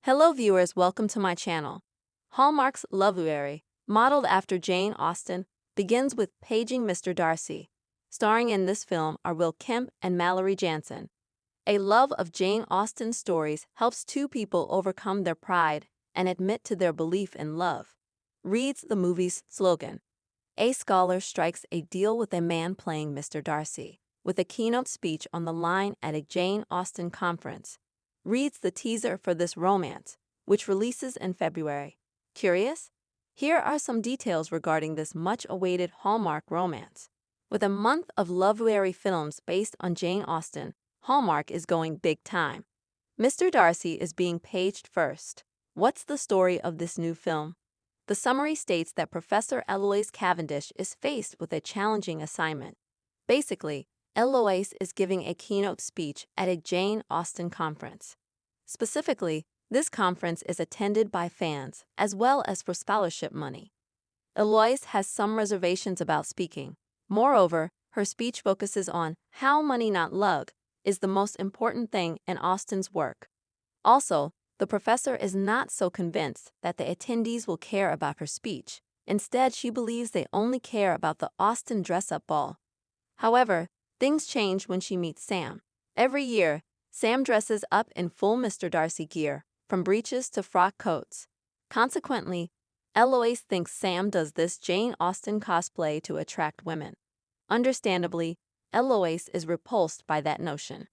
Hello viewers, welcome to my channel. Hallmark's Loveberry, modeled after Jane Austen, begins with Paging Mr. Darcy. Starring in this film are Will Kemp and Mallory Jansen. A love of Jane Austen's stories helps two people overcome their pride and admit to their belief in love. Reads the movie's slogan. A scholar strikes a deal with a man playing Mr. Darcy, with a keynote speech on the line at a Jane Austen conference. Reads the teaser for this romance, which releases in February. Curious? Here are some details regarding this much-awaited Hallmark romance. With a month of Loveberry films based on Jane Austen, Hallmark is going big time. Mr. Darcy is being paged first. What's the story of this new film? The summary states that Professor Eloise Cavendish is faced with a challenging assignment. Basically, Eloise is giving a keynote speech at a Jane Austen conference. Specifically, this conference is attended by fans as well as for scholarship money. Eloise has some reservations about speaking. Moreover, her speech focuses on how money, not love, is the most important thing in Austen's work. Also, the professor is not so convinced that the attendees will care about her speech. Instead, she believes they only care about the Austen dress-up ball. However, things change when she meets Sam. Every year, Sam dresses up in full Mr. Darcy gear, from breeches to frock coats. Consequently, Eloise thinks Sam does this Jane Austen cosplay to attract women. Understandably, Eloise is repulsed by that notion.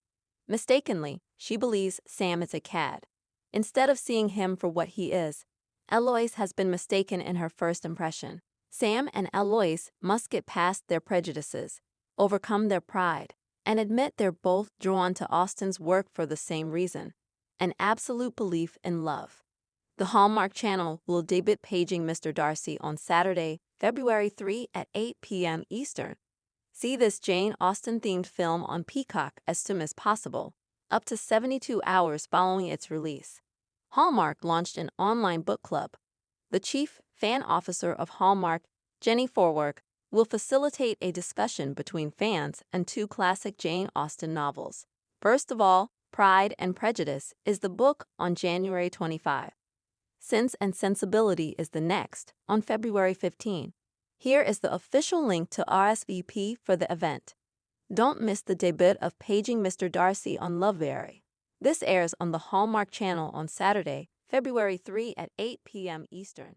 Mistakenly, she believes Sam is a cad. Instead of seeing him for what he is, Eloise has been mistaken in her first impression. Sam and Eloise must get past their prejudices, overcome their pride, and admit they're both drawn to Austen's work for the same reason, an absolute belief in love. The Hallmark Channel will debut Paging Mr. Darcy on Saturday, February 3 at 8 p.m. Eastern. See this Jane Austen-themed film on Peacock as soon as possible, up to 72 hours following its release. Hallmark launched an online book club. The chief fan officer of Hallmark, Jenny Forwerk, will facilitate a discussion between fans and two classic Jane Austen novels. First of all, Pride and Prejudice is the book on January 25. Sense and Sensibility is the next, on February 15. Here is the official link to RSVP for the event. Don't miss the debut of Paging Mr. Darcy on Loveberry. This airs on the Hallmark Channel on Saturday, February 3 at 8 p.m. Eastern.